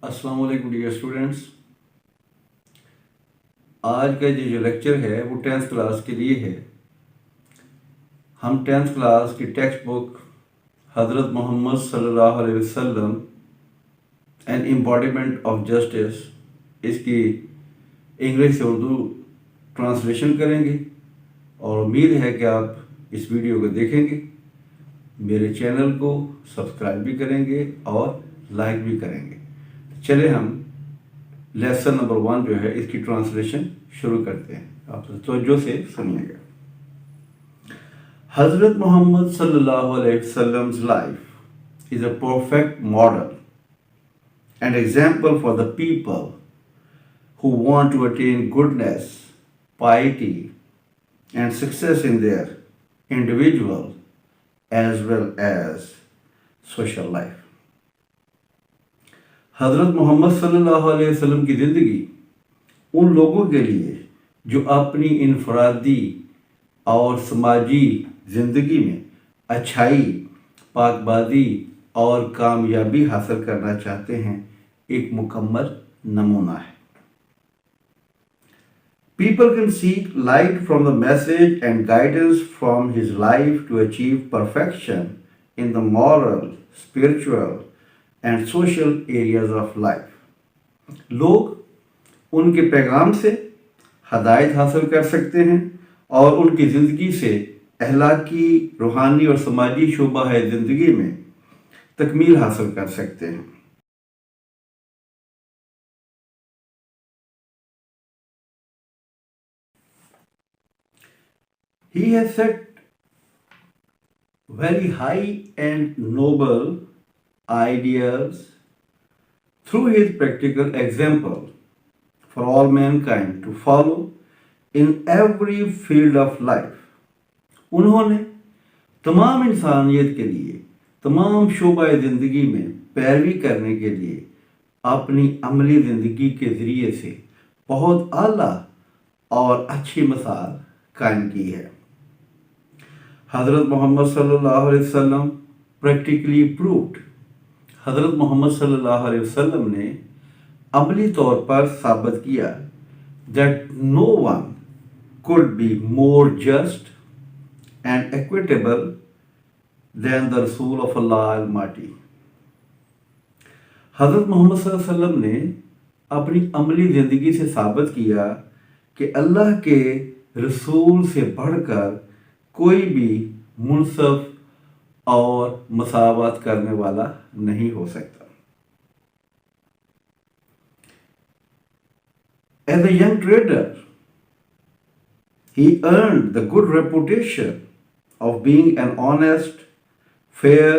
السلام علیکم dear students. آج کا جو لیکچر ہے وہ 10th کلاس کے لیے ہے. ہم 10th کلاس کی ٹیکسٹ بک حضرت محمد صلی اللہ علیہ وسلم این امباڈیمنٹ آف جسٹس اس کی انگلش سے اردو ٹرانسلیشن کریں گے اور امید ہے کہ آپ اس ویڈیو کو دیکھیں گے. میرے چینل کو سبسکرائب بھی کریں گے اور لائک بھی کریں گے. چلے ہم لیسن نمبر 1 جو ہے اس کی ٹرانسلیشن شروع کرتے ہیں. آپ توجہ سے سنیے گا. حضرت محمد صلی اللہ علیہ وسلم life is a perfect model and example for the people who want to attain goodness, piety and success in their individual as well as social life. حضرت محمد صلی اللہ علیہ وسلم کی زندگی ان لوگوں کے لیے جو اپنی انفرادی اور سماجی زندگی میں اچھائی، پاک بازی اور کامیابی حاصل کرنا چاہتے ہیں ایک مکمل نمونہ ہے. People can seek light from the message and guidance from his life to achieve perfection in the moral, spiritual and social areas of life. لوگ ان کے پیغام سے ہدایت حاصل کر سکتے ہیں اور ان کی زندگی سے اخلاقی، روحانی اور سماجی شعبہ زندگی میں تکمیل حاصل کر سکتے ہیں. He has set very high and noble ideals through his practical example for all mankind to follow in every field of life. انہوں نے تمام انسانیت کے لیے تمام شعبہ زندگی میں پیروی کرنے کے لیے اپنی عملی زندگی کے ذریعے سے بہت اعلیٰ اور اچھی مثال قائم کی ہے. حضرت محمد صلی اللہ علیہ وسلم پریکٹیکلی پرووڈ. حضرت محمد صلی اللہ علیہ وسلم نے عملی طور پر ثابت کیا that no one could be more just and equitable than the Rasul of Allah Almighty. حضرت محمد صلی اللہ علیہ وسلم نے اپنی عملی زندگی سے ثابت کیا کہ اللہ کے رسول سے بڑھ کر کوئی بھی منصف اور مساوات کرنے والا نہیں ہو سکتا. As a young trader, he earned the good reputation of being an honest, fair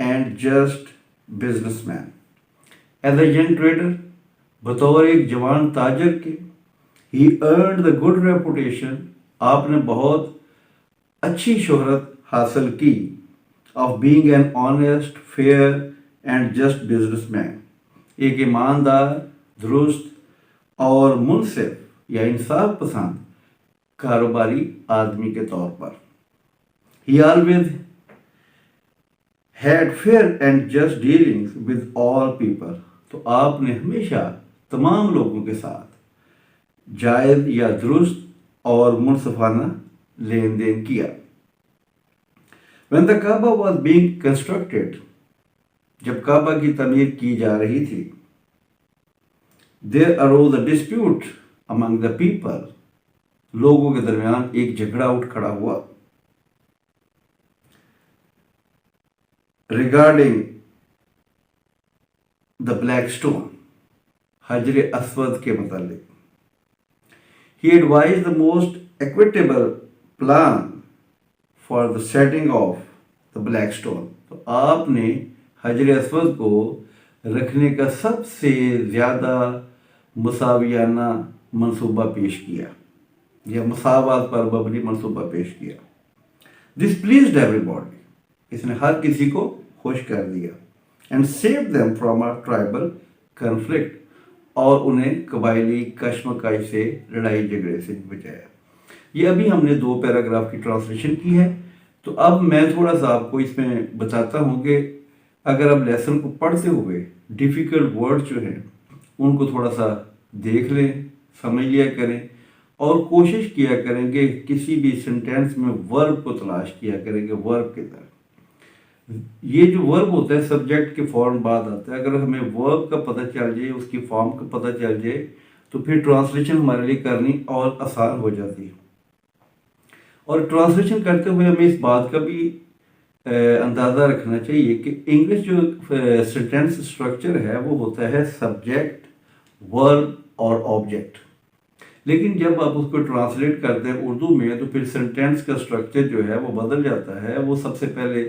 and just businessman. As a young trader, بطور ایک جوان تاجر کے he earned the good reputation. آپ نے بہت اچھی شہرت حاصل کی of being an honest, fair and just businessman. ایک ایماندار، درست اور منصف یا انصاف پسند کاروباری آدمی کے طور پر. He always had fair and just dealings with all people. تو آپ نے ہمیشہ تمام لوگوں کے ساتھ جائز یا درست اور منصفانہ لین دین کیا. When the Kaaba was being constructed, جب کعبہ کی تعمیر کی جا رہی تھی, there arose a dispute among the people. لوگوں کے درمیان ایک جھگڑا اٹھ کھڑا ہوا regarding the black stone, حجر اسود کے متعلق. He advised the most equitable plan for the setting of the black stone. تو آپ نے حجر اسود کو رکھنے کا سب سے زیادہ مساویانہ منصوبہ پیش کیا یا مساوات پر مبنی منصوبہ پیش کیا. This pleased everybody. اس نے ہر کسی کو خوش کر دیا and saved them from a tribal conflict. اور انہیں قبائلی کشمکش سے، لڑائی جھگڑے سے بچایا. یہ ابھی ہم نے 2 پیراگراف کی ٹرانسلیشن کی ہے. تو اب میں تھوڑا سا آپ کو اس میں بتاتا ہوں کہ اگر آپ لیسن کو پڑھتے ہوئے ڈیفیکلٹ ورڈ جو ہیں ان کو تھوڑا سا دیکھ لیں، سمجھ لیا کریں، اور کوشش کیا کریں کہ کسی بھی سینٹینس میں ورب کو تلاش کیا کریں کہ ورب کے طرح یہ جو ورب ہوتا ہے سبجیکٹ کے فوراً بعد آتا ہے، اگر ہمیں ورب کا پتہ چل جائے، اس کی فارم کا پتہ چل جائے تو پھر ٹرانسلیشن ہمارے لیے کرنی اور آسان ہو جاتی ہے۔ اور ٹرانسلیشن کرتے ہوئے ہمیں اس بات کا بھی اندازہ رکھنا چاہیے کہ انگلش جو سینٹینس اسٹرکچر ہے وہ ہوتا ہے سبجیکٹ، ورب اور آبجیکٹ، لیکن جب آپ اس کو ٹرانسلیٹ کرتے ہیں اردو میں تو پھر سینٹینس کا اسٹرکچر جو ہے وہ بدل جاتا ہے۔ وہ سب سے پہلے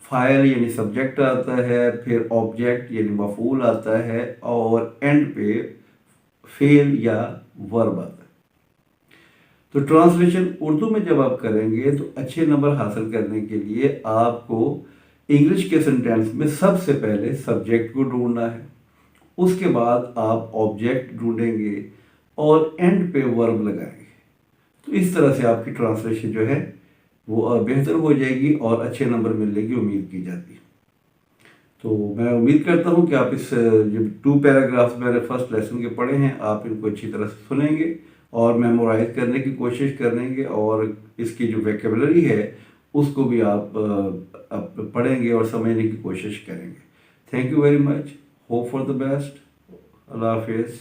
فاعل یعنی سبجیکٹ آتا ہے، پھر آبجیکٹ یعنی مفعول آتا ہے، اور اینڈ پہ فعل یا ورب آتا ہے۔ تو ٹرانسلیشن اردو میں جب آپ کریں گے تو اچھے نمبر حاصل کرنے کے لیے آپ کو انگلش کے سینٹینس میں سب سے پہلے سبجیکٹ کو ڈھونڈنا ہے، اس کے بعد آپ آبجیکٹ ڈھونڈیں گے اور اینڈ پہ ورب لگائیں گے۔ تو اس طرح سے آپ کی ٹرانسلیشن جو ہے وہ بہتر ہو جائے گی اور اچھے نمبر ملنے کی امید کی جاتی ہے۔ تو میں امید کرتا ہوں کہ آپ اس جو 2 پیراگرافس میرے فرسٹ لیسن کے پڑھے ہیں آپ ان کو اچھی طرح سے سنیں گے اور میمورائز کرنے کی کوشش کریں گے، اور اس کی جو ویکیبلری ہے اس کو بھی آپ پڑھیں گے اور سمجھنے کی کوشش کریں گے۔ Thank you very much, hope for the best, اللہ حافظ۔